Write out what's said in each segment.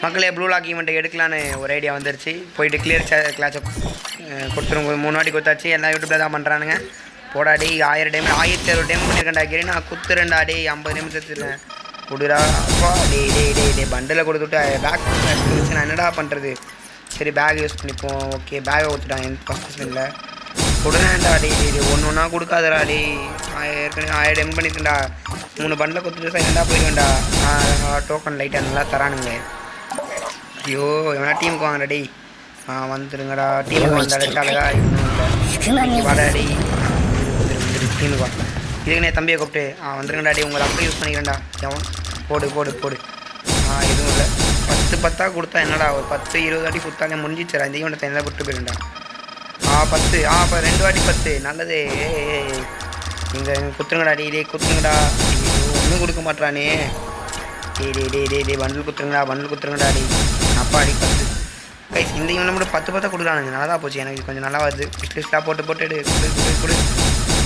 மக்களே blue lock ஈவெண்ட்டை எடுக்கலான்னு ஒரு ஐடியா வந்துருச்சு. போயிட்டு கிளியர் கிளாஸை கொடுத்துருங்க. 3 வாட்டி கொடுத்தாச்சு. எல்லா யூடியூப்பில் தான் பண்ணுறானுங்க. போடாடி 1000 டைம் 1600 டைம் பண்ணியிருக்கேன்டா. கிரி நான் குத்துறேன்டா. டே 50 நிமிஷம் எடுத்துருக்கேன். கொடுடா அப்பா. டே பண்டில் கொடுத்துட்டு பேக் நான் என்னடா பண்ணுறது? சரி பேக் யூஸ் பண்ணிப்போம். ஓகே பேக்கை கொடுத்துட்டான் ஃபஸ்ட் ஸ்பின்னில். கொடுறேன்டா. டே ஒன்று ஒன்றா கொடுக்காதடா. டே ஏற்கனவே 1000 டைம் பண்ணியிருக்கேன்டா. 3 பண்டில் கொடுத்துட்டு சைலண்டாக போயிடுவேன்டா. டோக்கன் லைட்டாக நல்லா தரானுங்களே. ஐயோ எவனா டீமுக்கு வாங்கடா. டே வந்துருங்கடா. டீமுக்கு வந்து அடைச்சாலடா. இன்னும் இல்லை வாடா. டே டீமுக்கு வா. இதுக்குனே தம்பியை கூப்பிட்டு வந்துருங்கடா. டே உங்களை அப்போ யூஸ் பண்ணிக்கிறேன்டா. எவன் போடு எதுவும் இல்லை. 10 கொடுத்தா என்னடா ஒரு 10-20 வாட்டி கொடுத்தாலே முடிஞ்சிச்சுடா. இந்த ஈவெண்ட்டை தனியாக விட்டு போயிருண்டா. 10 அப்போ 2 வாட்டி 10 நல்லதே. இங்கே குத்துருங்கடா. டே குத்துருங்கடா. ஒன்றும் கொடுக்க மாட்டானே. டே பண்டில் குத்துருங்கடா. டே அப்பா அடி 10 கைஸ். இந்த ஈவெண்ட் மட்டும் 10 கொடுக்குறானுங்க. நல்லா தான் போச்சு. எனக்கு கொஞ்சம் நல்லா வருது. விஷ்லிஸ்ட்லாம் போட்டு எடு கொடு.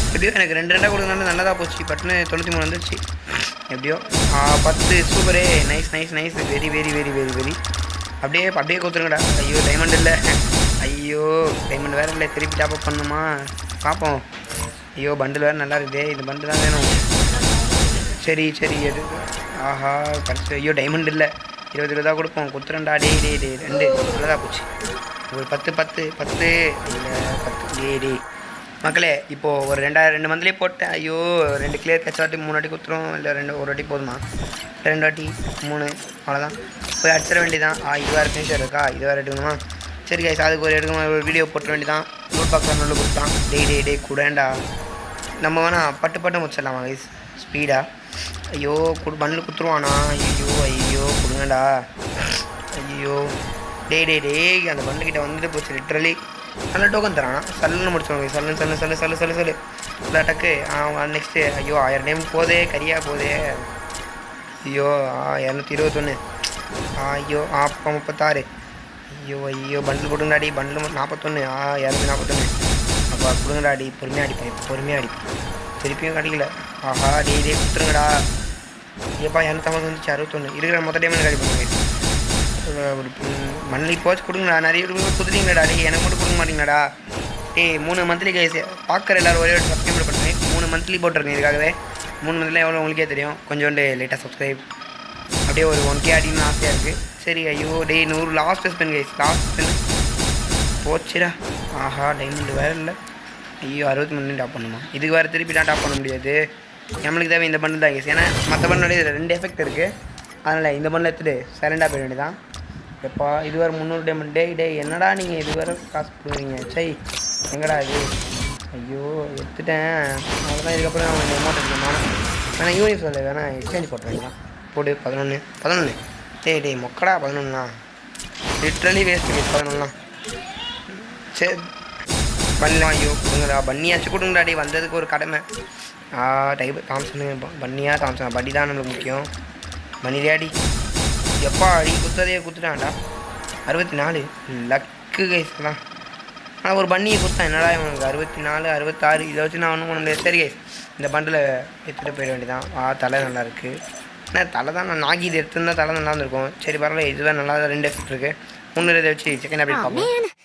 எப்படியோ எனக்கு 2 கொடுக்குறாங்க. நல்லா தான் போச்சு. பட்டுன்னு 93 வந்துடுச்சு எப்படியோ. 10 சூப்பரே. நைஸ் வெரி அப்படியே கொடுத்துருங்கடா. ஐயோ டைமண்ட் இல்லை. ஐயோ டைமண்ட் வேறு இல்லை. திருப்பி டாப்அப் பண்ணுமா பார்ப்போம். ஐயோ பண்டில் வேறு நல்லா இருக்குது. இந்த பண்டில் தான் வேணும். சரி எது ஆஹா கடைசி. ஐயோ டைமண்ட் இல்லை. 20 தான் கொடுப்போம். கொடுத்துறேன்டா. டே 2 நல்லதாக போச்சு. ஒரு 10 இல்லை 10 டே மக்களே. இப்போது ஒரு 2 மந்த்லேயே போட்டேன். ஐயோ 2 கிளியர் கேட்ச் வாட்டி 3 வாட்டி கொடுத்துரும். இல்லை 1 வாட்டி போதுமா? 2 வாட்டி 3 அவ்வளோதான். போய் அடிச்சிட வேண்டியதான். இது வேறு ஃபினிஷர் இருக்கா? இது வேறு எடுக்கணுமா? சரி கைஸ் அதுக்கு ஒரு வீடியோ போட்ட வேண்டியதான். நூல் பாக்ஸ் நல்ல கொடுத்தான். டே கூடேண்டா. நம்ம வேணால் பட்டு முடிச்சிடலாமா கைஸ் ஸ்பீடாக? ஐயோ பண்டில் குத்துருவானா? ஐயோ கொடுங்கடா. ஐயோ டே அந்த பண்டுக்கிட்ட வந்துட்டு போச்சு லிட்ரலி. நல்ல டோக்கன் தரானா? சல்லுன்னு முடிச்சுவாங்க. சல்லு இல்லை டக்கு. நெக்ஸ்ட்டு ஐயோ 1000 டைம் போதே. கரியாக போதே. ஐயோ 221. ஐயோ 36. ஐயோ பண்டில் கொடுங்கடாடி. பண்டில் 41. 241. அப்போ கொடுங்கடாடி. பொறுமையாக அடிப்பேன். திருப்பியும் கிடைக்கல. ஆஹா டே கொடுத்துருங்கடா. ஏப்பா 250 வந்துச்சு. 61 இருக்கிற மொத்த டைம் காலி பண்ணுங்க. மந்த்லி போச்சு கொடுங்கடா. நிறைய கொடுத்துட்டீங்கடா. டே எனக்கு மட்டும் கொடுக்க மாட்டீங்களாடா. 3 மந்த்லி கைஸ் பார்க்குற எல்லோரும் ஒரே ஒரு சப்ஸ்கிரைப் பண்ணுறேன். 3 மந்த்லி போட்டிருக்கேன் இதுக்காகவே. 3 மந்த்லியில் எவ்வளோ உங்களுக்கே தெரியும். கொஞ்சோண்டு லேட்டாக சப்ஸ்கிரைப் அப்படியே ஒரு 1K அடின்னு ஆசையாக இருக்குது. சரி ஐயோ 100 last spend guys. Last spend போச்சுடா. ஆஹா டைமண்ட் வேறு இல்லை. ஐயோ 63 டாப் பண்ணுமா? இதுக்கு வேறு திருப்பி தான் டாப் பண்ண முடியாது. நம்மளுக்கு தேவை இந்த பண்டில் தான் கைஸ். ஏன்னா மற்ற பண்டில் இதில் 2 எஃபெக்ட் இருக்குது. அதனால் இந்த பண்டில் எடுத்துகிட்டு சைலண்டாக போயிட வேண்டியதான். எப்பா இது வேறு 300 டைமண்ட். டே என்னடா நீங்கள் இது வேறு காசு கொடுக்குறீங்க? சை எங்கடா இது? ஐயோ எடுத்துட்டேன். அவ்வளோதான். இதுக்கப்புறம் அவங்க அமௌண்ட் எடுக்கணுமா? வேணா யூனிஃப் சொல்ல வேணா எக்ஸ்சேஞ்ச் போட்டுறீங்களா? போடு 11. டே மொக்கடா 11 லிட்ரலி வேஸ்ட்டு 11. சரி பண்ணலாம். ஐயோ கொடுங்கடா. பன்னியாச்சும் கொடுங்கடா. டே வந்ததுக்கு ஒரு கடமை. தாம்சனு தாம்சனா பட்டி தான் நம்மளுக்கு முக்கியம். மணிடாடி எப்பா அடி குத்துட்டான்டா. 64 லக்கு கைஸ் தான். ஆனால் ஒரு பன்னியை கொடுத்தான். என்னடா இவனுக்கு 64 66 இதை வச்சு நான் ஒன்றும் பண்ண முடியாது. சரி கைஸ் இந்த பண்டில் எடுத்துகிட்டு போயிட வேண்டியதான். தலை நல்லாயிருக்கு. ஏன்னா தலை தான் நான் நாகி இது எடுத்துருந்தா தலை நல்லா இருந்திருக்கும். சரி பரவாயில்ல. இதுவே நல்லா 2 எஃபெக்ட் இருக்குது. 3 இதை வச்சு செகண்ட் அப்படி பார்ப்போம்.